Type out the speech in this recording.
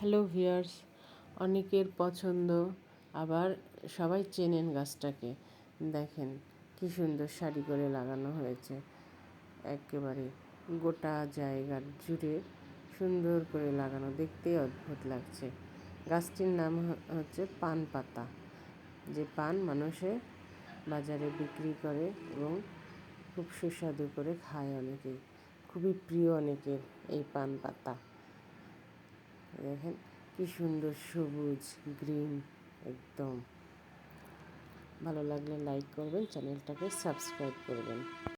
Hello viewers, অনেকের পছন্দ, আবার সবাই চেনেন গাছটাকে। দেখেন কি সুন্দর সারি করে লাগানো হয়েছে, একেবারে গোটা জায়গা জুড়ে সুন্দর করে লাগানো, দেখতেই অদ্ভুত লাগছে। গাছটির নাম হচ্ছে পান পাতা, যে পান মানুষে বাজারে বিক্রি করে এবং খুব সুস্বাদু করে খায় অনেকেই। খুবই প্রিয় অনেকের এই পান পাতা। দেখেন কি সুন্দর সবুজ গ্রিন, একদম। ভালো লাগলে লাইক করবেন, চ্যানেলটাকে সাবস্ক্রাইব করবেন।